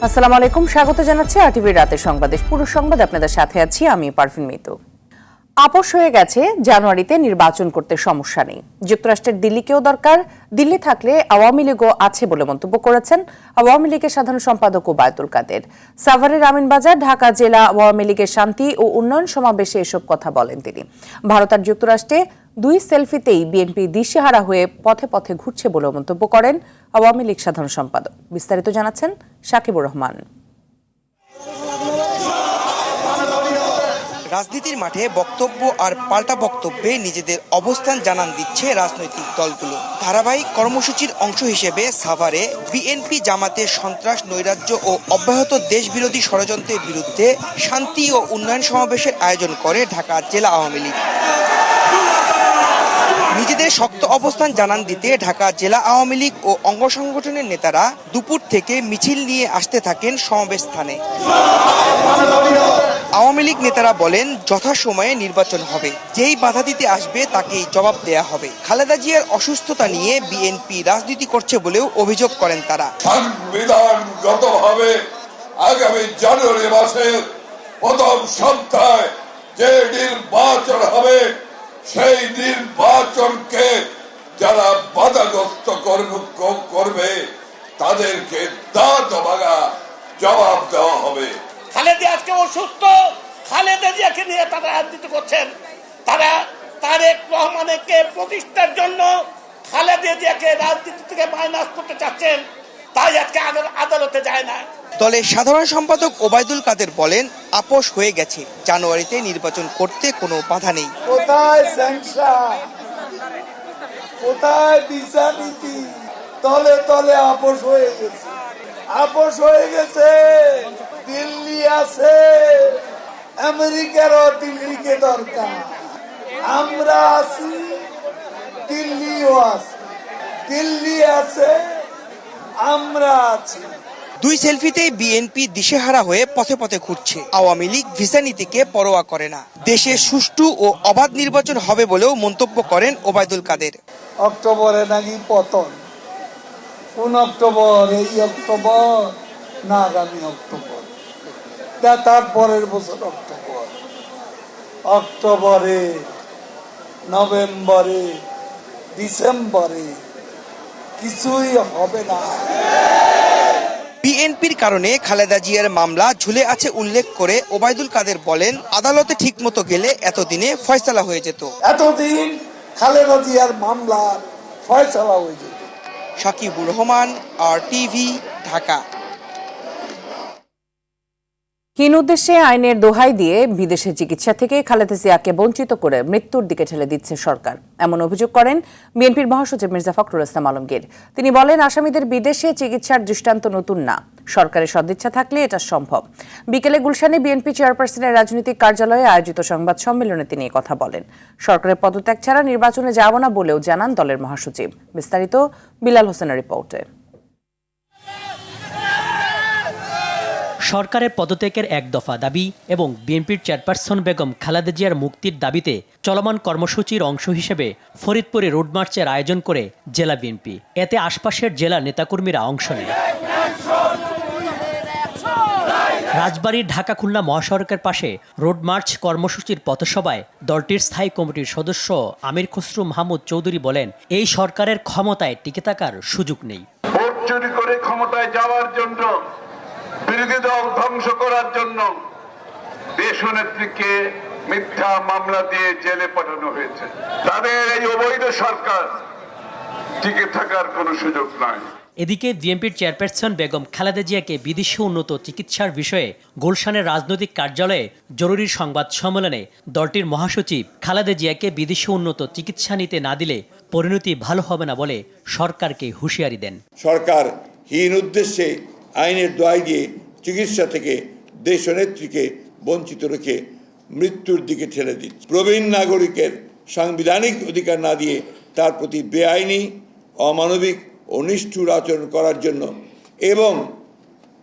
আসসালামু আলাইকুম, স্বাগত জানাচ্ছি আরটিভির রাতের সংবাদে। পুরো সংবাদ আপনাদের সাথে আছি আমি পারভিন মিতু। আপোষ হয়ে গেছে, জানুয়ারিতে নির্বাচন করতে সমস্যা নেই। যুক্তরাষ্ট্রের দিল্লিকেও দরকার, দিল্লি থাকলে আওয়ামী লীগও আছে বলে মন্তব্য করেছেন আওয়ামী লীগের সাধারণ সম্পাদক ওবায়দুল কাদের। সাভারের আমিনবাজার ঢাকা জেলা আওয়ামী লীগের শান্তি ও উন্নয়ন সমাবেশে এসব কথা বলেন তিনি। ভারত আর যুক্তরাষ্ট্রে দুই সেলফিতেই বিএনপি দিশেহারা হয়ে পথে পথে ঘুরছে বলে মন্তব্য করেন আওয়ামী লীগ সাধারণ সম্পাদক। বিস্তারিত জানাচ্ছেন সাকিবুর রহমান। রাজনীতির মাঠে বক্তব্য আর পাল্টা বক্তব্যে নিজেদের অবস্থান জানান দিচ্ছে রাজনৈতিক দলগুলো। ধারাবাহিক কর্মসূচির অংশ হিসেবে সাভারে বিএনপি জামাতের সন্ত্রাস, নৈরাজ্য ও অব্যাহত দেশবিরোধী ষড়যন্ত্রের বিরুদ্ধে শান্তি ও উন্নয়ন সমাবেশের আয়োজন করে ঢাকা জেলা আওয়ামী লীগ। নিজেদের শক্ত অবস্থান জানান দিতে ঢাকা জেলা আওয়ামী লীগ ও অঙ্গ সংগঠনের নেতারা দুপুর থেকে মিছিল নিয়ে আসতে থাকেন সমাবেশ স্থানে। আওয়ামী লীগ নেতারা বলেন, যথাসময়ে নির্বাচন হবে, যেই বাধা দিতে আসবে তাকেই জবাব দেয়া হবে। খালেদা জিয়ার অসুস্থতা নিয়ে বিএনপি রাজনীতি করছে বলেও অভিযোগ করেন তারা। সংবিধানগতভাবে আগামী জানুয়ারি মাসের প্রথম সপ্তাহে যে নির্বাচন হবে, সেই নির্বাচনকে যারা বাধাগ্রস্ত করবে তাদেরকে দাঁত ভাঙা জবাব দেওয়া হবে। খালেদা আজকে অসুস্থ, খালেদা জিয়াকে নিয়ে তারা রাজনীতি করছেন। তারা তারেক রহমানকে প্রতিষ্ঠার জন্য খালেদা জিয়াকে রাজনীতি থেকে মাইনাস করতে চাচ্ছেন, তাই আজকে আদালতে যায় না। দলের সাধারণ সম্পাদক ওবায়দুল কাদের বলেন, আপোষ হয়ে গেছে, জানুয়ারিতে নির্বাচন করতে কোনো বাধা নেই। কোথায় স্যাংশন, কোথায় বিচারনীতি? তলে তলে আপোষ হয়ে গেছে, আপোষ হয়ে গেছে। দিল্লি আছে, আমেরিকারও দিল্লিকে দরকার। আমরা আছি, দিল্লিও আছে, দিল্লি আছে, আমরা আছি। দুই সেলফিতেই বিএনপি দিশেহারা হয়ে পথে পথে ঘুরছে। আওয়ামী লীগ ভিসা নীতিকে পরোয়া করে না। দেশে সুষ্ঠু ও অবাধ নির্বাচন হবে বলেও মন্তব্য করেন ওবায়দুল কাদের। অক্টোবরে নাকি পতন, কোন অক্টোবর? এই অক্টোবর না আগামী অক্টোবর, তারপরের বছর অক্টোবর। অক্টোবরে, নভেম্বরে, ডিসেম্বরে কিছুই হবে না। বিএনপির কারণে খালেদা জিয়ার মামলা ঝুলে আছে উল্লেখ করে ওবায়দুল কাদের বলেন, আদালতে ঠিক মতো গেলে এতদিনে ফয়সালা হয়ে যেত। এতদিন খালেদা জিয়ার মামলা ফয়সালা হয়ে যেত। সাকিবুর রহমান, আরটিভি, ঢাকা। হীন উদ্দেশ্যে আইনের দোহাই দিয়ে বিদেশে চিকিৎসা থেকে খালেদা জিয়াকে বঞ্চিত করে মৃত্যুর দিকে ঠেলে দিচ্ছে সরকার, এমন অভিযোগ করেন বিএনপির মহাসচিব মির্জা ফখরুল ইসলাম আলমগীর। তিনি বলেন, আসামিদের বিদেশে চিকিৎসার দৃষ্টান্ত নতুন না, সরকারের সদিচ্ছা থাকলে এটা সম্ভব। বিকেলে গুলশানে বিএনপি চেয়ারপারসনের রাজনৈতিক কার্যালয়ে আয়োজিত সংবাদ সম্মেলনে তিনি কথা বলেন। সরকারের পদত্যাগ ছাড়া নির্বাচনে যাব না বলেও জানান দলের মহাসচিব। বিস্তারিত বিলাল হোসেনের রিপোর্টে। সরকারের পদত্যাগের এক দফা দাবি এবং বিএনপির চেয়ারপারসন বেগম খালেদা জিয়ার মুক্তির দাবিতে চলমান কর্মসূচির অংশ হিসেবে ফরিদপুরে রোড মার্চের আয়োজন করে জেলা বিএনপি। এতে আশপাশের জেলা নেতাকর্মীরা অংশ নেয়। রাজবাড়ীর ঢাকা খুলনা মহাসড়কের পাশে রোড মার্চ কর্মসূচির পথসভায় দলটির স্থায়ী কমিটির সদস্য আমির খসরু মাহমুদ চৌধুরী বলেন, এই সরকারের ক্ষমতায় টিকে থাকার সুযোগ নেই। ভোট চুরি করে ক্ষমতায় যাওয়ার জন্য, বিরোধী দল ধ্বংস করার জন্য দেশনেত্রীকে মিথ্যা মামলা দিয়ে জেলে পাঠানো হয়েছে। তাদের এই অবৈধ সরকার টিকে থাকার কোনো সুযোগ নাই। এদিকে বিএনপির চেয়ারপারসন বেগম খালেদা জিয়াকে বিদেশে উন্নত চিকিৎসার বিষয়ে গুলশানের রাজনৈতিক কার্যালয়ে জরুরি সংবাদ সম্মেলনে দলটির মহাসচিব খালেদা জিয়াকে বিদেশে উন্নত চিকিৎসা নিতে না দিলে পরিণতি ভালো হবে না বলে সরকারকে হুঁশিয়ারি দেন। সরকার হীন উদ্দেশ্যে আইনের দোহাই দিয়ে চিকিৎসা থেকে দেশনেত্রীকে বঞ্চিত রেখে মৃত্যুর দিকে ঠেলে দিচ্ছে। প্রবীণ নাগরিকের সাংবিধানিক অধিকার না দিয়ে তার প্রতি বেআইনি, অমানবিক ও নিষ্ঠুর আচরণ করার জন্য এবং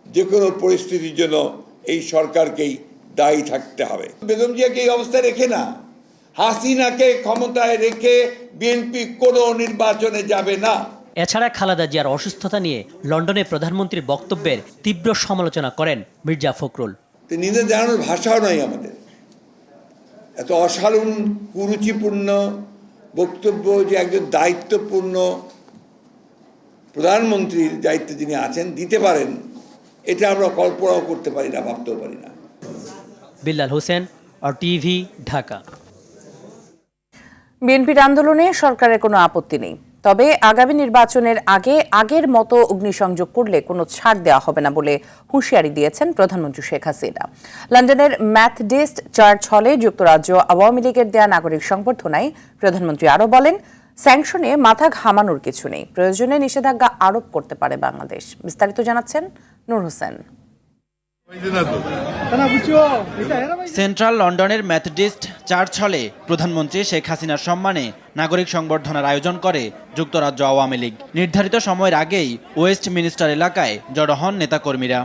যে কোনো পরিস্থিতির জন্য এই সরকারকেই দায়ী থাকতে হবে। বেগম জিয়াকে এই অবস্থায় রেখে না, হাসিনাকে ক্ষমতায় রেখে বিএনপি কোনো নির্বাচনে যাবে না। এছাড়া খালেদা জিয়ার অসুস্থতা নিয়ে লন্ডনে প্রধানমন্ত্রীর বক্তব্যের তীব্র সমালোচনা করেন মির্জা ফখরুল। নিন্দা জানানোর ভাষাও নয় আমাদের, এত অসাধারণ কুরুচিপূর্ণ বক্তব্য যে একজন দায়িত্বপূর্ণ প্রধানমন্ত্রীর দায়িত্বে যিনি আছেন দিতে পারেন, এটা আমরা কল্পনাও করতে পারি না, ভাবতেও পারি না। বিল্লাল হোসেন, RTV, ঢাকা। বিএনপির আন্দোলনে সরকারের কোনো আপত্তি নেই, তবে আগামী নির্বাচনের আগে আগের মতো অগ্নিসংযোগ করলে কোনো ছাড় দেওয়া হবে না বলে হুঁশিয়ারি দিয়েছেন প্রধানমন্ত্রী শেখ হাসিনা। লন্ডনের ম্যাথডিস্ট চার্চ হলে যুক্তরাজ্য আওয়ামী লীগের দেয়া নাগরিক সংবর্ধনায় প্রধানমন্ত্রী আরও বলেন, স্যাংশনে মাথা ঘামানোর কিছু নেই, প্রয়োজনে নিষেধাজ্ঞা আরোপ করতে পারে বাংলাদেশ। বিস্তারিত জানাচ্ছেন নূর হোসেন। সেন্ট্রাল লন্ডনের মেথডিস্ট চার্চ হলে প্রধানমন্ত্রী শেখ হাসিনার সম্মানে নাগরিক সংবর্ধনার আয়োজন করে যুক্তরাজ্য আওয়ামী লীগ। নির্ধারিত সময়ের আগেই ওয়েস্ট মিনিস্টার এলাকায় জড়ো হন নেতাকর্মীরা।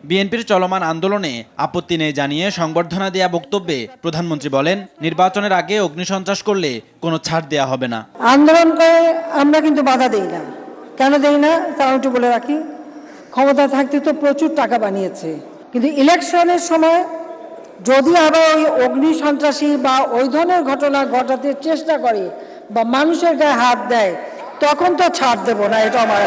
বিএনপির চলমান আন্দোলনে আপত্তি নেই জানিয়ে সংবর্ধনা দেয়া বক্তব্যে প্রধানমন্ত্রী বলেন, নির্বাচনের আগে অগ্নিসন্ত্রাস করলে কোনো ছাড় দেয়া হবে না। আন্দোলন করে আমরা কিন্তু বাধা দেই না। কেন দেই না তাও একটু বলে রাখি। ক্ষমতা থাকতে তো প্রচুর টাকা বানিয়েছে, কিন্তু ইলেকশনের সময় যদি আবার ওই অগ্নি সন্ত্রাসী বা ওই ধরনের ঘটনা ঘটাতে চেষ্টা করে বা মানুষের গায়ে হাত দেয়, তখন তো ছাড় দেব না, এটা আমার।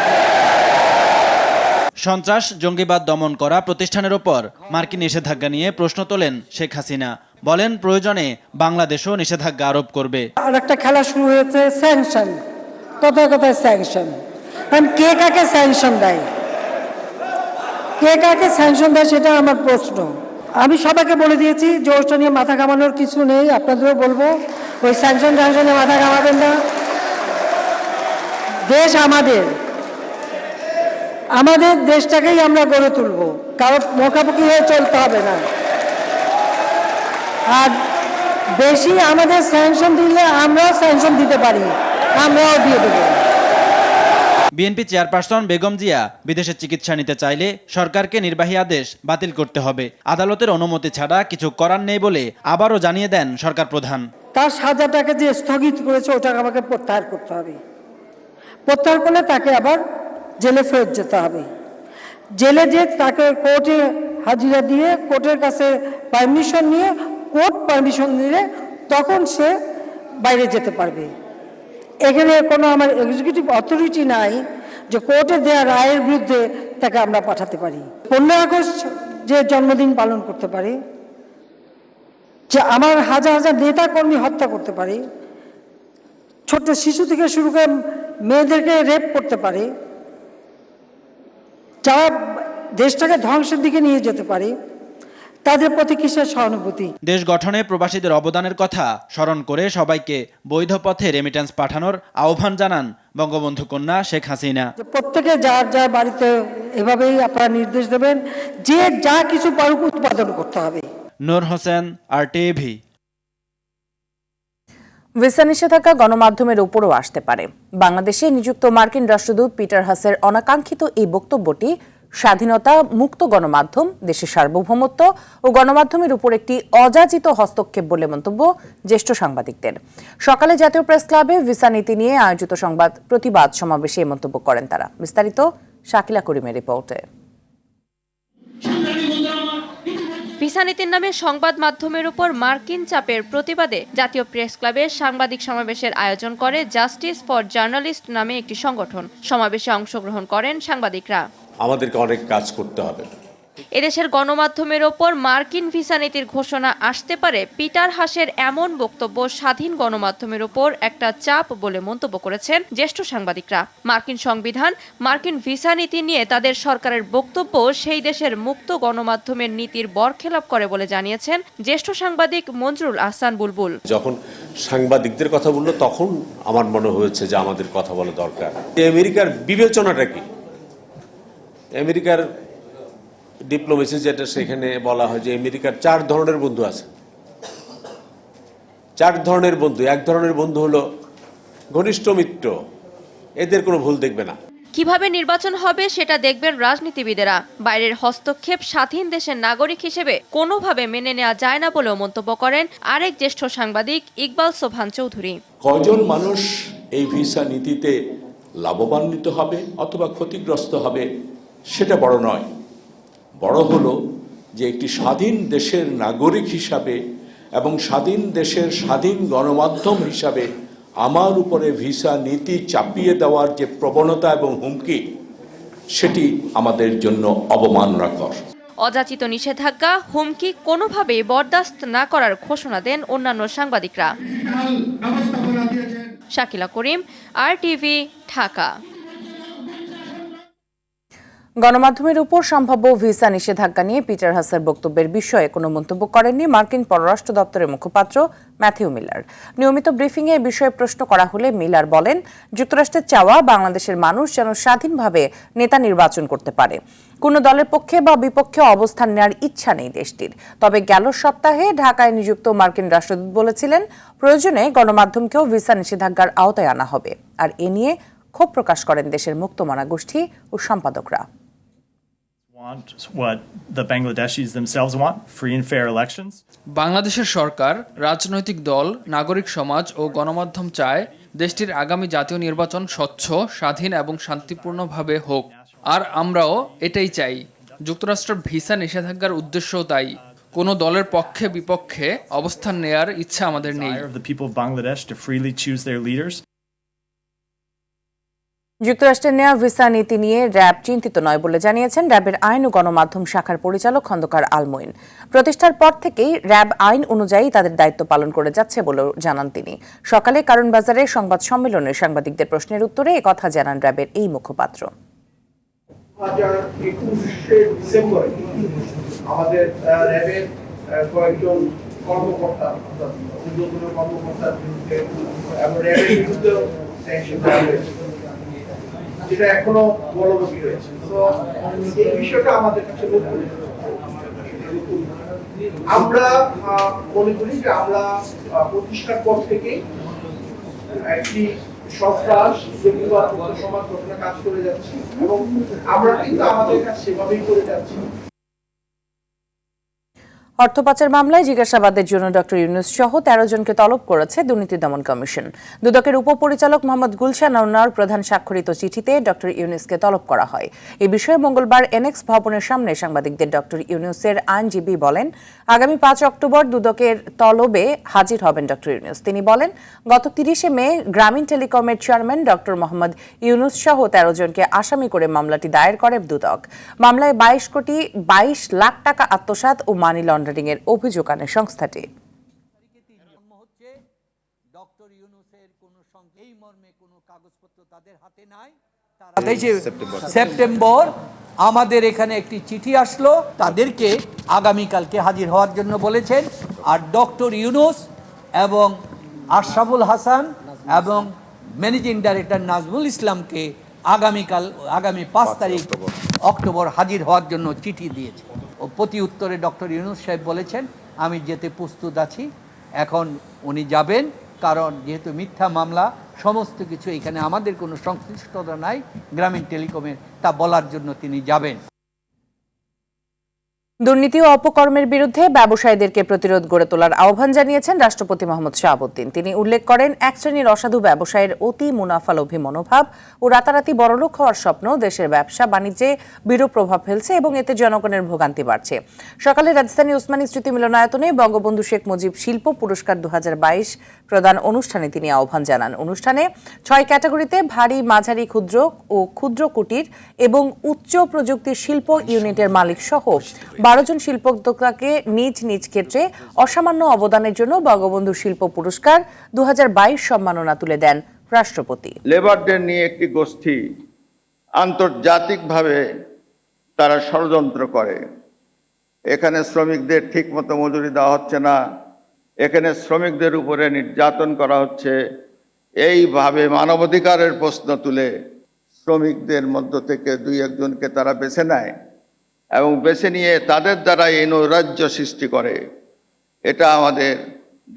সন্ত্রাস জঙ্গিবাদ দমন করা প্রতিষ্ঠানের ওপর মার্কিন নিষেধাজ্ঞা নিয়ে প্রশ্ন তোলেন শেখ হাসিনা। বলেন, প্রয়োজনে বাংলাদেশও নিষেধাজ্ঞা আরোপ করবে। আর একটা খেলা শুরু হয়েছে, স্যাংশন, কথায় কথায় স্যাংশন। কে কাকে স্যাংশন দেয়, কে কাকে স্যাংশন দেয়, সেটা আমার প্রশ্ন। আমি সবাইকে বলে দিয়েছি যে ওটা নিয়ে মাথা ঘামানোর কিছু নেই। আপনাদেরও বলবো, ওই স্যাংশন ট্যাংশনে মাথা ঘামাবেন না। দেশ আমাদের, আমাদের দেশটাকেই আমরা গড়ে তুলব, কারো মুখামুখি হয়ে চলতে হবে না। আর বেশি আমাদের স্যাংশন দিলে আমরাও স্যাংশন দিতে পারি, আমরাও দিয়ে দেবো। বিএনপি চেয়ারপারসন বেগম জিয়া বিদেশে চিকিৎসা নিতে চাইলে সরকারকে নির্বাহী আদেশ বাতিল করতে হবে। আদালতের অনুমতি ছাড়া কিছু করার নেই বলে আবারও জানিয়ে দেন সরকার প্রধান। তার সাজাটাকে যে স্থগিত করেছে ওটাকে আমাকে প্রত্যাহার করতে হবে। প্রত্যাহার করলে তাকে আবার জেলে ফেরত যেতে হবে। জেলে যে তাকে কোর্টে হাজিরা দিয়ে কোর্টের কাছে পারমিশন নিয়ে, কোর্ট পারমিশন দিলে তখন সে বাইরে যেতে পারবে। এখানে কোনো আমার এক্সিকিউটিভ অথরিটি নাই যে কোর্টে দেওয়া রায়ের বিরুদ্ধে তাকে আমরা পাঠাতে পারি। 15 আগস্ট যে জন্মদিন পালন করতে পারে, যে আমার হাজার হাজার নেতা কর্মী হত্যা করতে পারে, ছোট্ট শিশু থেকে শুরু করে মেয়েদেরকে রেপ করতে পারে, যারা দেশটাকে ধ্বংসের দিকে নিয়ে যেতে পারে, তাদের প্রতি কিসের সহানুভূতি? দেশ গঠনে প্রবাসীদের অবদানের কথা স্মরণ করে সবাইকে বৈধ পথে রেমিট্যান্স পাঠানোর আহ্বান জানান বঙ্গবন্ধু কন্যা শেখ হাসিনা। প্রত্যেকে যার যার বাড়িতে এভাবেই আপনারা নির্দেশ দেবেন যে যা কিছু পারুক উৎপাদন করতে হবে। নূর হোসেন, RTV। ভিসা নিষেধাজ্ঞা গণমাধ্যমের উপরও আসতে পারে। বাংলাদেশে নিযুক্ত মার্কিন রাষ্ট্রদূত পিটার হাসের অনাকাঙ্ক্ষিত এই বক্তব্যটি স্বাধীনতা, মুক্ত গণমাধ্যম, দেশের সার্বভৌমত্ব ও গণমাধ্যমের উপর একটি অযাচিত হস্তক্ষেপ বলে মন্তব্য জ্যেষ্ঠ সাংবাদিকদের। সকালে জাতীয় প্রেস ক্লাবে ভিসা নীতি নিয়ে আয়োজিত প্রতিবাদ সমাবেশে এই মন্তব্য করেন তারা। বিস্তারিত শাকিলা করিমের রিপোর্টে। ভিসা নীতির নামে সংবাদ মাধ্যমের উপর মার্কিন চাপের প্রতিবাদে জাতীয় প্রেস ক্লাবে সাংবাদিক সমাবেশের আয়োজন করে জাস্টিস ফর জার্নালিস্ট নামে একটি সংগঠন। সমাবেশে অংশগ্রহণ করেন সাংবাদিকরা। আমাদেরকে অনেক কাজ করতে হবে। এদেশের গণমাধ্যমের ওপর মার্কিন ভিসা নীতির ঘোষণা আসতে পারে। পিটার হাসের এমন বক্তব্য স্বাধীন গণমাধ্যমের ওপর একটা চাপ বলে মন্তব্য করেছেন জ্যেষ্ঠ সাংবাদিকরা। মার্কিন সংবিধান, মার্কিন ভিসা নীতি নিয়ে তাদের সরকারের বক্তব্য সেই দেশের মুক্ত গণমাধ্যমের নীতির বরখেলাপ করে বলে জানিয়েছেন জ্যেষ্ঠ সাংবাদিক মঞ্জুরুল আহসান বুলবুল। যখন সাংবাদিকদের কথা বললো তখন আমার মনে হয়েছে যে আমাদের কথা বলা দরকার। আমেরিকার বিবেচনাটা কি? আমেরিকার ডিপ্লোমেসি যেটা, সেখানে বলা হয় যে আমেরিকার 4 ধরনের বন্ধু আছে। 4 ধরনের বন্ধু। এক ধরনের বন্ধু হলো ঘনিষ্ঠ মিত্র, এদের কোনো ভুল দেখবে না। কিভাবে নির্বাচন হবে সেটা দেখবেন রাজনীতিবিদেরা। বাইরের হস্তক্ষেপ স্বাধীন দেশের নাগরিক হিসেবে কোনোভাবে মেনে নেওয়া যায় না বলেও মন্তব্য করেন আরেক জ্যেষ্ঠ সাংবাদিক ইকবাল সোবহান চৌধুরী। কয়জন মানুষ এই ভিসা নীতিতে লাভবান্বিত হবে অথবা ক্ষতিগ্রস্ত হবে সেটা বড় নয়। বড় হলো যে একটি স্বাধীন দেশের নাগরিক হিসাবে এবং স্বাধীন দেশের স্বাধীন গণমাধ্যম হিসাবে আমার উপরে ভিসা নীতি চাপিয়ে দেওয়ার যে প্রবণতা এবং হুমকি, সেটি আমাদের জন্য অবমাননাকর। অযাচিত নিষেধাজ্ঞা, হুমকি কোনোভাবেই বরদাস্ত না করার ঘোষণা দেন অন্যান্য সাংবাদিকরা। শাকিলা করিম, RTV, ঢাকা। গণমাধ্যমের উপর সম্ভাব্য ভিসা নিষেধাজ্ঞা নিয়ে পিটার হাসের বক্তব্যের বিষয়ে কোনো মন্তব্য করেননি মার্কিন পররাষ্ট্র দপ্তরের মুখপাত্র ম্যাথিউ মিলার। নিয়মিত ব্রিফিংয়ে এ বিষয়ে প্রশ্ন করা হলে মিলার বলেন, যুক্তরাষ্ট্রের চাওয়া বাংলাদেশের মানুষ যেন স্বাধীনভাবে নেতা নির্বাচন করতে পারে। কোনো দলের পক্ষে বা বিপক্ষে অবস্থান নেওয়ার ইচ্ছা নেই দেশটির। তবে গেল সপ্তাহে ঢাকায় নিযুক্ত মার্কিন রাষ্ট্রদূত বলেছিলেন, প্রয়োজনে গণমাধ্যমকেও ভিসা নিষেধাজ্ঞার আওতায় আনা হবে। আর এ নিয়ে ক্ষোভ প্রকাশ করেন দেশের মুক্তমনা গোষ্ঠী ও সম্পাদকরা। What the Bangladeshis themselves want, free and fair elections. বাংলাদেশের সরকার, রাজনৈতিক দল, নাগরিক সমাজ ও গণমাধ্যম চায় দেশটির আগামী জাতীয় নির্বাচন স্বচ্ছ, স্বাধীন এবং শান্তিপূর্ণভাবে হোক। আর আমরাও এটাই চাই। যুক্তরাষ্ট্রের ভিসা নিষেধাজ্ঞার উদ্দেশ্যও তাই। কোনো দলের পক্ষে বিপক্ষে অবস্থান নেয়ার ইচ্ছা আমাদের নেই। The people of Bangladesh to freely choose their leaders. যুক্তরাষ্ট্রের নেওয়া ভিসা নীতি নিয়ে র্যাব চিন্তিত নয় বলে জানিয়েছেন র্যাবের আইন ও গণমাধ্যম শাখার পরিচালক খন্দকার আলমোইন। প্রতিষ্ঠার পর থেকেই র্যাব আইন অনুযায়ী তাদের দায়িত্ব পালন করে যাচ্ছে বলেও জানান তিনি। সকালে কারণ বাজারে সংবাদ সম্মেলনে সাংবাদিকদের প্রশ্নের উত্তরে একথা জানান র্যাবের এই মুখপাত্র। 2021 ডিসেম্বরে আমাদের র্যাবের কয়েকজন কর্মকর্তা এবং র্যাবের বিরুদ্ধে স্যাংশন দেওয়া হয়েছে, যেটা এখনো বলবৎ রয়েছে। তো এই বিষয়টা আমাদের কাছে নতুন। আমরা মনে করি যে আমরা প্রতিষ্ঠার পর থেকেই একটি সন্ত্রাস, জঙ্গিবাদ মুক্ত সমাজ গঠনে কাজ করে যাচ্ছি এবং আমরা কিন্তু আমাদের কাজ সেভাবেই করে যাচ্ছি। অর্থ পাচার মামলায় জিজ্ঞাসাবাদের জন্য ডক্টর ইউনূস সহ 13 জনকে তলব করেছে দুর্নীতি দমন কমিশন। দুদকের উপপরিচালক মোহাম্মদ গুলশান আনোয়ার প্রধান স্বাক্ষরিত চিঠিতে ডক্টর ইউনূসকে তলব করা হয়। এ বিষয়ে মঙ্গলবার এনএক্স ভবনের সামনে সাংবাদিকদের ডক্টর ইউনূসের আইনজীবী বলেন, আগামী 5 অক্টোবর দুদকের তলবে হাজির হবেন ডক্টর ইউনূস। তিনি বলেন, গত 30 মে গ্রামীণ টেলিকমের চেয়ারম্যান ডক্টর মোহাম্মদ ইউনূস সহ 13 জনকে আসামি করে মামলাটি দায়ের করে দুদক। মামলায় 22 কোটি 22 লাখ টাকা আত্মসাৎ ও মানি লন্ডারিং এর অভিযোগ আনে সংস্থাটি। সেপ্টেম্বর আমাদের এখানে একটি চিঠি আসলো, তাদেরকে আগামীকালকে হাজির হওয়ার জন্য বলেছেন। আর ডক্টর ইউনূস এবং আশরাফুল হাসান এবং ম্যানেজিং ডাইরেক্টর নাজমুল ইসলামকে আগামী 5 তারিখ অক্টোবর হাজির হওয়ার জন্য চিঠি দিয়েছে। ও প্রতি উত্তরে ডক্টর ইউনূস সাহেব বলেছেন, আমি যেতে প্রস্তুত আছি। এখন উনি যাবেন, কারণ যেহেতু মিথ্যা মামলা, সমস্ত কিছু এখানে আমাদের কোনো সংশ্লিষ্টতা নাই গ্রামীণ টেলিকমের, তা বলার জন্য তিনি যাবেন। দুর্নীতি ও অপকর্মের বিরুদ্ধে ব্যবসায়ীদেরকে প্রতিরোধ গড়ে তোলার আহ্বান জানিয়েছেন রাষ্ট্রপতি মোহাম্মদ শাহাবুদ্দিন। তিনি উল্লেখ করেন, এক শ্রেণীর অসাধু ব্যবসায়ীর অতি মুনাফালোভী মনোভাব ও রাতারাতি বড়লোক হওয়ার স্বপ্ন দেশের ব্যবসা বাণিজ্যে বিরূপ প্রভাব ফেলছে এবং এতে জনগণের ভোগান্তি বাড়ছে। সকালে রাজধানী ওসমানী স্মৃতি মিলনায়তনে বঙ্গবন্ধু শেখ মুজিব শিল্প পুরস্কার 2022 প্রদান অনুষ্ঠানে তিনি আহ্বান জানান। অনুষ্ঠানে 6 ক্যাটাগরিতে ভারী, মাঝারি, ক্ষুদ্র ও ক্ষুদ্র কুটির এবং উচ্চ প্রযুক্তির শিল্প ইউনিটের মালিক সহ 12 জন শিল্পোদ্যোক্তাকে নিজ নিজ ক্ষেত্রে অসামান্য অবদানের জন্য বঙ্গবন্ধু শিল্প পুরস্কার 2022 সম্মাননা তুলে দেন রাষ্ট্রপতি। লেবারদের নিয়ে একটি গোষ্ঠী আন্তর্জাতিকভাবে তারা ষড়যন্ত্র করে। এখানে শ্রমিকদের ঠিকমতো মজুরি দেওয়া হচ্ছে না, এখানে শ্রমিকদের উপরে নির্যাতন করা হচ্ছে। এইভাবে মানবাধিকারের প্রশ্ন তুলে শ্রমিকদের মধ্য থেকে 2-1 জনকে তারা বেছে নেয় এবং বেছে নিয়ে তাদের দ্বারা এই নৈরাজ্য সৃষ্টি করে। এটা আমাদের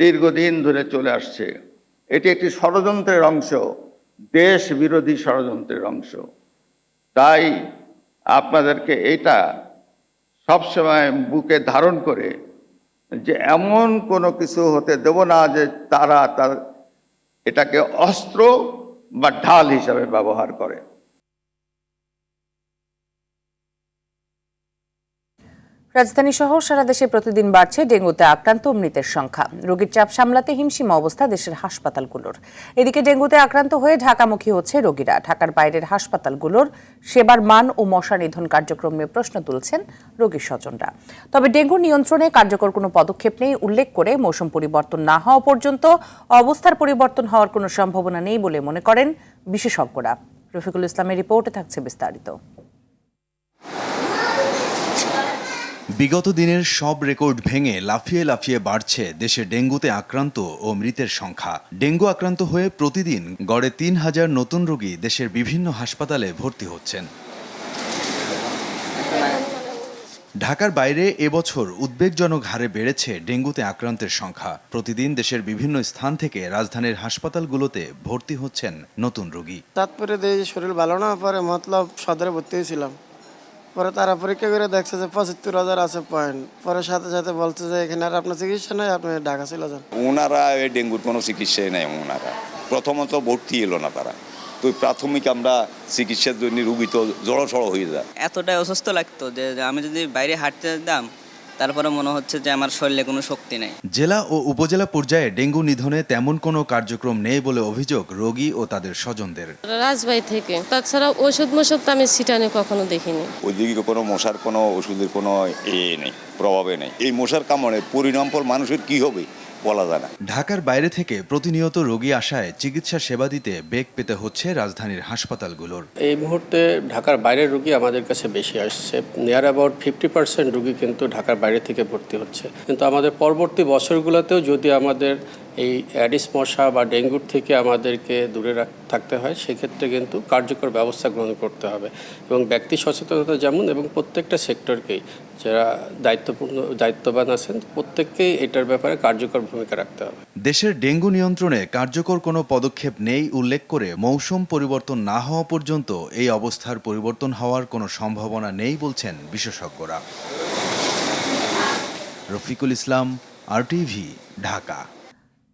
দীর্ঘদিন ধরে চলে আসছে। এটি একটি ষড়যন্ত্রের অংশ, দেশ বিরোধী ষড়যন্ত্রের অংশ। তাই আপনাদেরকে এটা সবসময় বুকে ধারণ করে যে এমন কোনো কিছু হতে দেব না যে তারা এটাকে অস্ত্র বা ঢাল হিসাবে ব্যবহার করে। রাজধানী সহ সারা দেশে প্রতিদিন বাড়ছে ডেঙ্গুতে আক্রান্ত ও মৃতের সংখ্যা। রোগীর চাপ সামলাতে হিমশিম অবস্থা দেশের হাসপাতালগুলোর। এদিকে ডেঙ্গুতে আক্রান্ত হয়ে ঢাকামুখী হচ্ছে রোগীরা। ঢাকার বাইরের হাসপাতালগুলোর সেবার মান ও মশা নিধন কার্যক্রম নিয়ে প্রশ্ন তুলছেন রোগীর স্বজনরা। তবে ডেঙ্গু নিয়ন্ত্রণে কার্যকর কোনো পদক্ষেপ নেই উল্লেখ করে মৌসুম পরিবর্তন না হওয়া পর্যন্ত অবস্থার পরিবর্তন হওয়ার কোনো সম্ভাবনা নেই বলে মনে করেন বিশেষজ্ঞরা। রফিকুল ইসলামের রিপোর্টে থাকছে বিস্তারিত। বিগত দিনের সব রেকর্ড ভেঙে লাফিয়ে লাফিয়ে বাড়ছে দেশে ডেঙ্গুতে আক্রান্ত ও মৃতের সংখ্যা। ডেঙ্গু আক্রান্ত হয়ে প্রতিদিন গড়ে ৩,০০০ নতুন রোগী দেশের বিভিন্ন হাসপাতালে ভর্তি হচ্ছেন। ঢাকার বাইরে এবছর উদ্বেগজনক হারে বেড়েছে ডেঙ্গুতে আক্রান্তের সংখ্যা। প্রতিদিন দেশের বিভিন্ন স্থান থেকে রাজধানীর হাসপাতালগুলোতে ভর্তি হচ্ছেন নতুন রোগী। তারপরে শরীর ভালো না পরে মতলব সদরে ভর্তি হয়েছিলাম। পরে তারা পরীক্ষা করে দেখছে যে ৭৫,০০০ আছে পয়েন্ট। পরে সাথে সাথে বলছে যে এখানে আর আপনার চিকিৎসা নাই, আপনি ঢাকা চলে যান। ওনারা এই ডেঙ্গুর কোনো চিকিৎসাই নেই। ওনারা প্রথমত ভর্তি এলো না তারা, তো প্রাথমিক আমরা চিকিৎসার জন্য রুগী তো জড়সড় হয়ে যায়। এতটাই অসুস্থ লাগতো যে আমি যদি বাইরে হাঁটতে যেতাম তারপরে মনে হচ্ছে যে আমার শরীরে কোনো শক্তি নেই। জেলা ও উপজেলা পর্যায়ে ডেঙ্গু নিধনে তেমন কোনো কার্যক্রম নেই বলে অভিযোগ রোগী ও তাদের স্বজনদের। রাজবাড়ী থেকে তাছাড়া ওষুধ তো আমি সিটানে কখনো দেখিনি। ওইদিকে কোনো মশার কোনো ওষুধের কোনো নেই, প্রভাবে নেই। এই মশার কামড়ে পরিণাম ফল মানুষের কি হবে বলা যায় না। ঢাকার বাইরে থেকে প্রতিনিয়ত রোগী আসায় চিকিৎসা সেবা দিতে বেগ পেতে হচ্ছে রাজধানীর হাসপাতালগুলোর। এই মুহূর্তে ঢাকার বাইরের রোগী আমাদের কাছে বেশি আসছে। নিয়ার অ্যাবাউট 50% রোগী কিন্তু ঢাকার বাইরে থেকে ভর্তি হচ্ছে। কিন্তু আমাদের পরবর্তী বছরগুলোতেও যদি আমাদের এই অ্যাডিস মশা বা ডেঙ্গুর থেকে আমাদেরকে দূরে থাকতে হয়, সেক্ষেত্রে কিন্তু কার্যকর ব্যবস্থা গ্রহণ করতে হবে এবং ব্যক্তি সচেতনতা যেমন এবং প্রত্যেকটা সেক্টরকেই যারা দায়িত্ববান আছেন প্রত্যেককেই এটার ব্যাপারে কার্যকর ভূমিকা রাখতে হবে। দেশের ডেঙ্গু নিয়ন্ত্রণে কার্যকর কোনো পদক্ষেপ নেই উল্লেখ করে মৌসুম পরিবর্তন না হওয়া পর্যন্ত এই অবস্থার পরিবর্তন হওয়ার কোনো সম্ভাবনা নেই বলছেন বিশেষজ্ঞরা। রফিকুল ইসলাম, RTV, ঢাকা।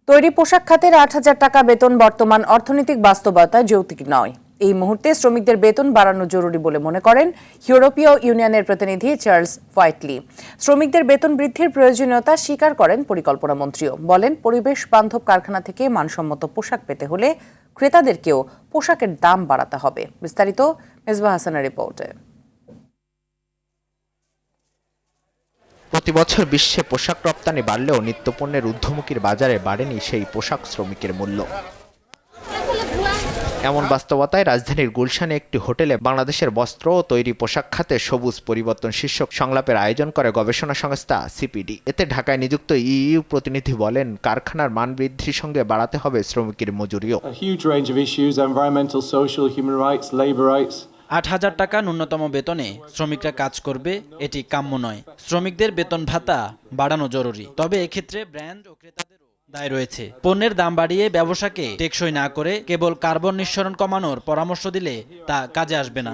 তৈরি পোশাক খাতের ৮,০০০ টাকা বেতন বর্তমান অর্থনৈতিক বাস্তবতা যৌক্তিক নয়। এই মুহূর্তে শ্রমিকদের বেতন বাড়ানো জরুরি বলে মনে করেন ইউরোপীয় ইউনিয়নের প্রতিনিধি চার্লস হোয়াইটলি। শ্রমিকদের বেতন বৃদ্ধির প্রয়োজনীয়তা স্বীকার করেন পরিকল্পনা মন্ত্রীও। বলেন, পরিবেশ বান্ধব কারখানা থেকে মানসম্মত পোশাক পেতে হলে ক্রেতাদেরকেও পোশাকের দাম বাড়াতে হবে। বিস্তারিত মেজবাহ হাসানের রিপোর্টে। প্রতি বছর বিশ্বে পোশাক রপ্তানি বাড়লেও নিত্যপণ্যের ঊর্ধ্বমুখীর বাজারে বাড়েনি সেই পোশাক শ্রমিকের মূল্য। এমন বাস্তবতায় রাজধানীর গুলশানে একটি হোটেলে বাংলাদেশের বস্ত্র ও তৈরি পোশাক খাতে সবুজ পরিবর্তন শীর্ষক সংলাপের আয়োজন করে গবেষণা সংস্থা সিপিডি। এতে ঢাকায় নিযুক্ত ইইউ প্রতিনিধি বলেন, কারখানার মান বৃদ্ধির সঙ্গে বাড়াতে হবে শ্রমিকের মজুরিও। ৮,০০০ টাকা ন্যূনতম বেতনে শ্রমিকরা কাজ করবে, এটি কাম্য নয়। শ্রমিকদের বেতন ভাতা বাড়ানো জরুরি, তবে এক্ষেত্রে ব্র্যান্ড ও ক্রেতাদেরও দায় রয়েছে। পণ্যের দাম বাড়িয়ে ব্যবসাকে টেকসই না করে কেবল কার্বন নিঃসরণ কমানোর পরামর্শ দিলে তা কাজে আসবে না।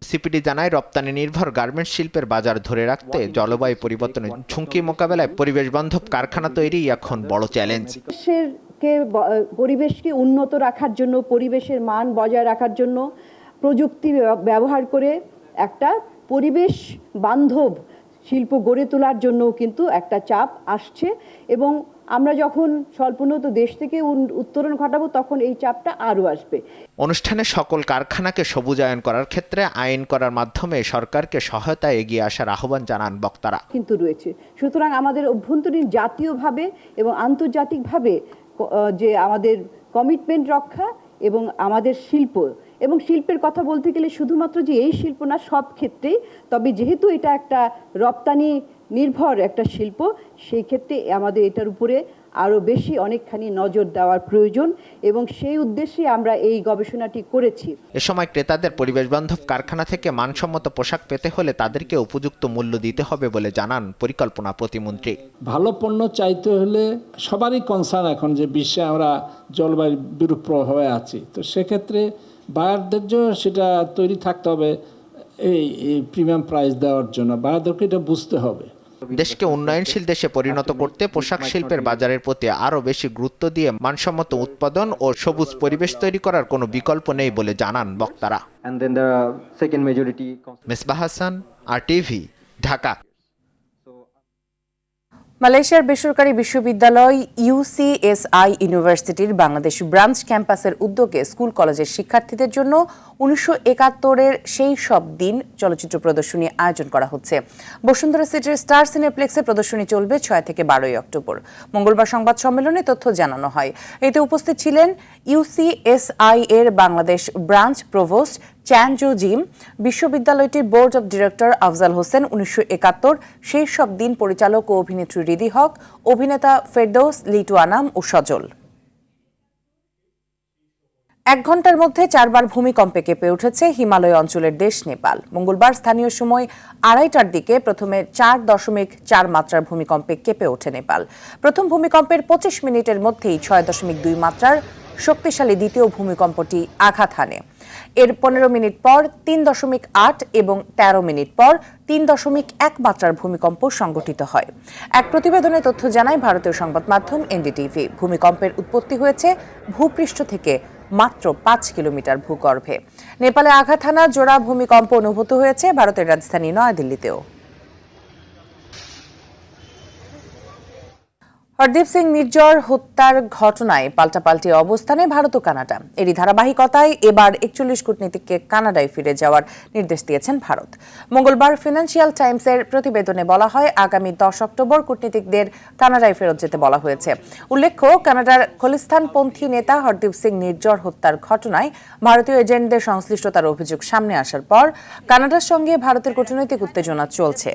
সিপিডি জানায়, রপ্তানি নির্ভর গার্মেন্টস শিল্পের বাজার ধরে রাখতে জলবায়ু পরিবর্তনের ঝুঁকি মোকাবেলায় পরিবেশ বান্ধব কারখানা তৈরি এখন বড় চ্যালেঞ্জ। পরিবেশকে উন্নত রাখার জন্য, পরিবেশের মান বজায় রাখার জন্য প্রযুক্তি ব্যবহার করে একটা পরিবেশ বান্ধব শিল্প গড়ে তোলার জন্য কিন্তু একটা চাপ আসছে এবং আমরা যখন স্বল্পোন্নত দেশ থেকে উত্তরণ ঘটাবো তখন এই চাপটা আরও আসবে। অনুষ্ঠানে সকল কারখানাকে সবুজায়ন করার ক্ষেত্রে আইন করার মাধ্যমে সরকারকে সহায়তায় এগিয়ে আসার আহ্বান জানান বক্তারা। কিন্তু রয়েছে, সুতরাং আমাদের অভ্যন্তরীণ জাতীয়ভাবে এবং আন্তর্জাতিকভাবে যে আমাদের কমিটমেন্ট রক্ষা এবং আমাদের শিল্প এবং শিল্পের কথা বলতে গেলে শুধুমাত্র যে এই শিল্প না, সব ক্ষেত্রেই। তবে যেহেতু এটা একটা রপ্তানি নির্ভর একটা শিল্প, সেই ক্ষেত্রে আমাদের এটার উপরে আরও বেশি অনেকখানি নজর দেওয়ার প্রয়োজন এবং সেই উদ্দেশ্যে আমরা এই গবেষণাটি করেছি। এ সময় ক্রেতাদের পরিবেশ বান্ধব কারখানা থেকে মানসম্মত পোশাক পেতে হলে তাদেরকে উপযুক্ত মূল্য দিতে হবে বলে জানান পরিকল্পনা প্রতিমন্ত্রী। ভালো পণ্য চাইতে হলে সবারই কনসার্ন এখন যে বিশ্বে আমরা জলবায়ুর বিরূপ প্রভাবে আছি, তো সেক্ষেত্রে বায়ারদের সেটা তৈরি থাকতে হবে এই প্রিমিয়াম প্রাইস দেওয়ার জন্য। বায়ারদেরকে এটা বুঝতে হবে দেশকে উন্নয়নশীল দেশে পরিণত করতে পোশাক শিল্পের বাজারের প্রতি আরও বেশি গুরুত্ব দিয়ে মানসম্মত উৎপাদন ও সবুজ পরিবেশ তৈরি করার কোনো বিকল্প নেই বলে জানান বক্তারা। মিসবাহ হাসান, RTV, ঢাকা। মালয়েশিয়ার বেসরকারি বিশ্ববিদ্যালয় UCSI ইউনিভার্সিটির বাংলাদেশ ব্রাঞ্চ ক্যাম্পাসের উদ্যোগে স্কুল কলেজের শিক্ষার্থীদের জন্য 1971-এর সেই সব দিন চলচ্চিত্র প্রদর্শনী আয়োজন করা হচ্ছে। বসুন্ধরা সিটির স্টার সিনেপ্লেক্সে প্রদর্শনী চলবে 6 থেকে 12 অক্টোবর। মঙ্গলবার সংবাদ সম্মেলনে তথ্য জানানো হয়। এতে উপস্থিত ছিলেন UCSI এর বাংলাদেশ ব্রাঞ্চ প্রভোস্ট চ্যান জো জিম, বিশ্ববিদ্যালয়টির board of director Afzal Hossain, 1971 সেই সব দিন পরিচালক ও অভিনেত্রী রিদি হক, অভিনেতা ফেরদৌস, লিটু আনাম ও সজল। 1 ঘন্টার মধ্যে 4 বার ভূমিকম্পে কেঁপে উঠেছে হিমালয় অঞ্চলের দেশ নেপাল। মঙ্গলবার স্থানীয় সময় 2:30টার দিকে প্রথমে 4.4 মাত্রার ভূমিকম্পে কেঁপে ওঠে নেপাল। প্রথম ভূমিকম্পের 25 মিনিটের মধ্যেই 6.2 মাত্রার শক্তিশালী দ্বিতীয় ভূমিকম্পটি আঘাত হানে। এর 15 মিনিট পর 3.8 এবং 13 মিনিট পর 3.1 মাত্রার ভূমিকম্প সংঘটিত হয়। এক প্রতিবেদনে তথ্য জানায় ভারতীয় সংবাদ মাধ্যম NDTV। ভূমিকম্পের উৎপত্তি হয়েছে ভূপৃষ্ঠ থেকে মাত্র 5 কিলোমিটার ভূগর্ভে। নেপালে আঘাত হানা জোড়া ভূমিকম্প অনুভূত হয়েছে ভারতের রাজধানী নয়াদিল্লিতেও। হরদীপ সিং নির্জর হত্যার ঘটনায় পাল্টাপাল্টি অবস্থানে ভারত ও কানাডা। এরই ধারাবাহিকতায় এবার 41 কূটনীতিককে কানাডায় ফিরে যাওয়ার নির্দেশ দিয়েছেন ভারত। মঙ্গলবার ফিনান্সিয়াল টাইমসের প্রতিবেদনে বলা হয়, আগামী 10 অক্টোবর কূটনীতিকদের কানাডায় ফেরত যেতে বলা হয়েছে। উল্লেখ্য, কানাডার খলিস্তানপন্থী নেতা হরদীপ সিং নির্জর হত্যার ঘটনায় ভারতীয় এজেন্টদের সংশ্লিষ্টতার অভিযোগ সামনে আসার পর কানাডার সঙ্গে ভারতের কূটনৈতিক উত্তেজনা চলছে।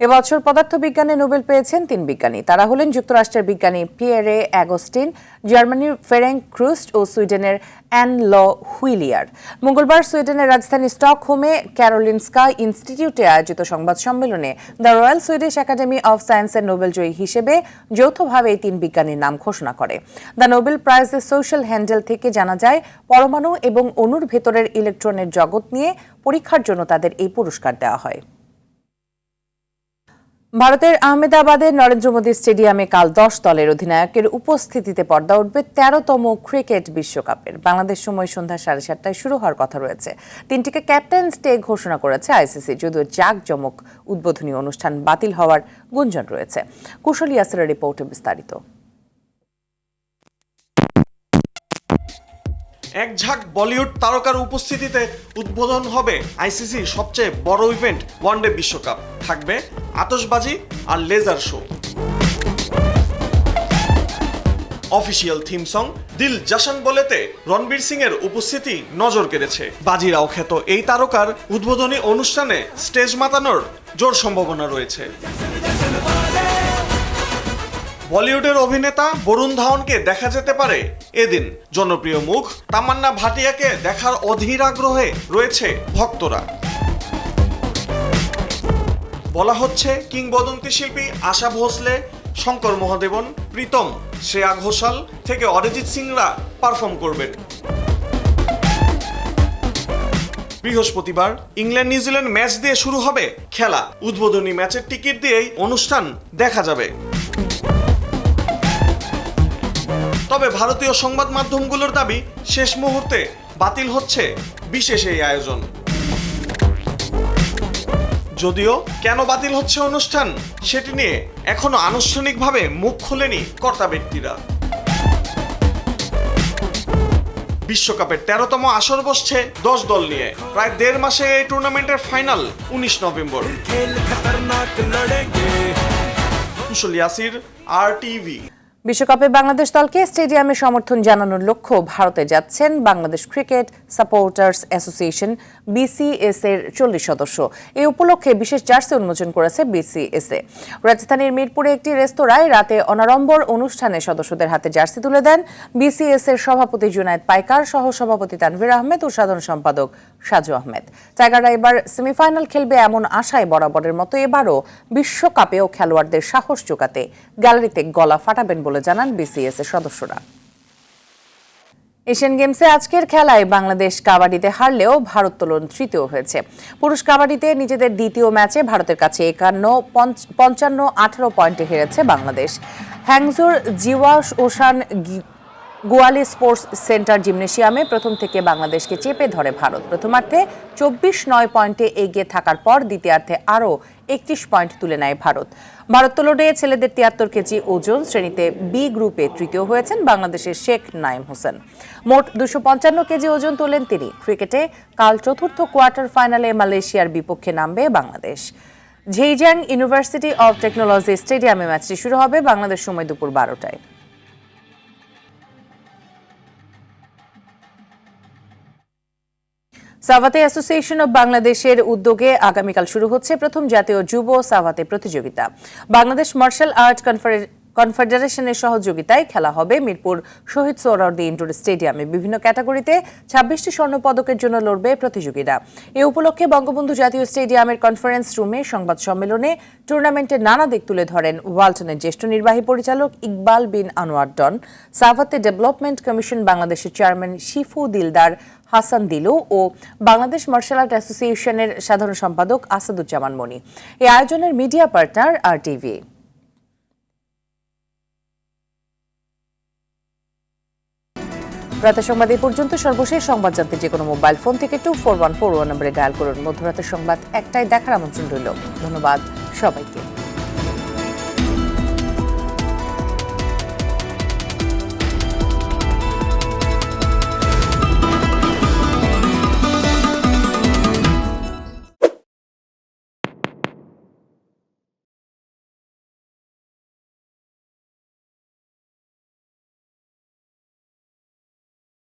এবছর পদার্থবিজ্ঞানে নোবেল পেয়েছেন 3 বিজ্ঞানী। তারা হলেন যুক্তরাষ্ট্রের বিজ্ঞানী পিয়েরে অ্যাগস্টিন, জার্মানির ফেরেঙ্ক ক্রুস্ট ও সুইডেনের অ্যান ল হুইলিয়ার। মঙ্গলবার সুইডেনের রাজধানী স্টকহোমে ক্যারোলিনস্কা ইনস্টিটিউটে আয়োজিত সংবাদ সম্মেলনে the royal Swedish academy of সায়েন্সের নোবেলজয়ী হিসেবে যৌথভাবে এই 3 বিজ্ঞানীর নাম ঘোষণা করে। দ্য নোবেল প্রাইজের সোশ্যাল হ্যান্ডেল থেকে জানা যায়, পরমাণু এবং অণুর ভেতরের ইলেকট্রনের জগৎ নিয়ে পরীক্ষার জন্য তাদের এই পুরস্কার দেওয়া হয়। ভারতের আহমেদাবাদের নরেন্দ্র মোদী স্টেডিয়ামে কাল 10 দলের অধিনায়কের উপস্থিতিতে পর্দা উঠবে 13তম ক্রিকেট বিশ্বকাপের। বাংলাদেশ সময় সন্ধ্যা 7:30টায় শুরু হওয়ার কথা রয়েছে। 3টিকে ক্যাপ্টেন্স ডে ঘোষণা করেছে ICC, যদিও জাঁকজমক উদ্বোধনী অনুষ্ঠান বাতিল হওয়ার গুঞ্জন রয়েছে। কুশল ইয়াসিরের রিপোর্টে বিস্তারিত। এক ঝাঁক বলিউড তারকার উপস্থিতিতে উদ্বোধন হবে আইসিসির সবচেয়ে বড় ইভেন্ট ওয়ানডে বিশ্বকাপ। থাকবে আতশবাজি আর laser show. Official theme song Dil Jashn বলেতে Ranbir Singh এর উপস্থিতি নজর কেড়েছে। বাজিরাও খ্যাত এই তারকার উদ্বোধনী অনুষ্ঠানে স্টেজ মাতানোর জোর সম্ভাবনা রয়েছে। বলিউডের অভিনেতা বরুণ ধাওয়ানকে দেখা যেতে পারে এদিন। জনপ্রিয় মুখ তামান্না ভাটিয়াকে দেখার অধীর আগ্রহে রয়েছে ভক্তরা। বলা হচ্ছে কিংবদন্তি শিল্পী আশা ভোসলে, শঙ্কর মহাদেবন, প্রীতম, শ্রেয়া ঘোষাল থেকে অরিজিৎ সিংরা পারফর্ম করবেন। বৃহস্পতিবার ইংল্যান্ড নিউজিল্যান্ড ম্যাচ দিয়ে শুরু হবে খেলা। উদ্বোধনী ম্যাচের টিকিট দিয়েই অনুষ্ঠান দেখা যাবে। তবে ভারতীয় সংবাদ মাধ্যমগুলোর দাবি, শেষ মুহূর্তে বাতিল হচ্ছে বিশেষ এই আয়োজন। যদিও কেন বাতিল হচ্ছে অনুষ্ঠান, সেটি নিয়ে এখনো আনুষ্ঠানিকভাবে মুখ খোলেনি কর্তা ব্যক্তিরা। বিশ্বকাপের 13তম আসর বসছে 10 দল নিয়ে। প্রায় 1.5 মাসে এই টুর্নামেন্টের ফাইনাল 19 নভেম্বর। কুশল ইয়াসির, RTV। বিশ্বকাপে বাংলাদেশ দলকে স্টেডিয়ামে সমর্থন জানানোর লক্ষ্য ভারতে যাচ্ছেন Bangladesh cricket supporters association BCS এর 40 সদস্য। এই উপলক্ষে বিশেষ জার্সি উন্মোচন করেছে BCS। রাজধানীর মিরপুরে একটি রেস্তোরাঁয় রাতে অনাড়ম্বর অনুষ্ঠানে সদস্যদের হাতে জার্সি তুলে দেন BCS এর সভাপতি জুনায়েদ পাইকার, সহ সভাপতি তানভীর আহমেদ ও সাধারণ সম্পাদক সাজু আহমেদ। টাইগাররা এবার সেমিফাইনাল খেলবে এমন আশায় বরাবরের মতো এবারও বিশ্বকাপেও খেলোয়াড়দের সাহস জোগাতে গ্যালারিতে গলা ফাটাবেন বলে জানান BCS এর সদস্যরা। এশিয়ান গেমসে আজকের খেলায় বাংলাদেশ কাবাডিতে হারলেও ভারোত্তোলন তৃতীয় হয়েছে। পুরুষ কাবাডিতে নিজেদের দ্বিতীয় ম্যাচে ভারতের কাছে 55-18 পয়েন্টে হেরেছে বাংলাদেশ। হ্যাংজোর জিওয়া ওশান গোয়ালি স্পোর্টস সেন্টার জিমনেশিয়ামে প্রথম থেকে বাংলাদেশকে চেপে ধরে ভারত। প্রথমার্ধে 24-9 পয়েন্টে এগিয়ে থাকার পর দ্বিতীয়ার্ধে আরও 31 পয়েন্ট তুলে নেয় ভারত। ভারোত্তোলনে ছেলেদের 73 কেজি ওজন শ্রেণীতে বি গ্রুপে তৃতীয় হয়েছেন বাংলাদেশের শেখ নাইম হোসেন। মোট 255 কেজি ওজন তোলেন তিনি। ক্রিকেটে কাল চতুর্থ কোয়ার্টার ফাইনালে মালয়েশিয়ার বিপক্ষে নামবে বাংলাদেশ। ঝেইজিয়াং ইউনিভার্সিটি অব টেকনোলজি স্টেডিয়ামে ম্যাচটি শুরু হবে বাংলাদেশ সময় দুপুর 12টায়। সাভাতে অ্যাসোসিয়েশন অব বাংলাদেশের উদ্যোগে আগামীকাল শুরু হচ্ছে প্রথম জাতীয় যুব সাভাতে প্রতিযোগিতা। বাংলাদেশ মার্শাল আর্ট কনফেডারেশনের সহযোগিতায় খেলা হবে মিরপুর শহীদ সোহরাওয়ার্দী ইনডোর স্টেডিয়ামে। বিভিন্ন ক্যাটাগরিতে 26টি স্বর্ণ পদকের জন্য লড়বে প্রতিযোগীরা। এ উপলক্ষে বঙ্গবন্ধু জাতীয় স্টেডিয়ামের কনফারেন্স রুমে সংবাদ সম্মেলনে টুর্নামেন্টের নানা দিক তুলে ধরেন ওয়ালটনের জ্যেষ্ঠ নির্বাহী পরিচালক ইকবাল বিন আনোয়ার ডন, সাভাতে ডেভেলপমেন্ট কমিশন বাংলাদেশের চেয়ারম্যান শিফু দিলদার হাসান দিলু ও বাংলাদেশ মার্শাল আর্ট অ্যাসোসিয়েশনের সাধারণ সম্পাদক আসাদুজ্জামান মনি। এই আয়োজনের মিডিয়া পার্টনার RTV। রাতের সংবাদ এই পর্যন্ত। সর্বশেষ সংবাদ জানতে যে কোনো মোবাইল ফোন থেকে 2414 নম্বরে ডায়াল করুন। মধ্যরাতের সংবাদ একটাই দেখার আমন্ত্রণ রইল। ধন্যবাদ সবাইকে।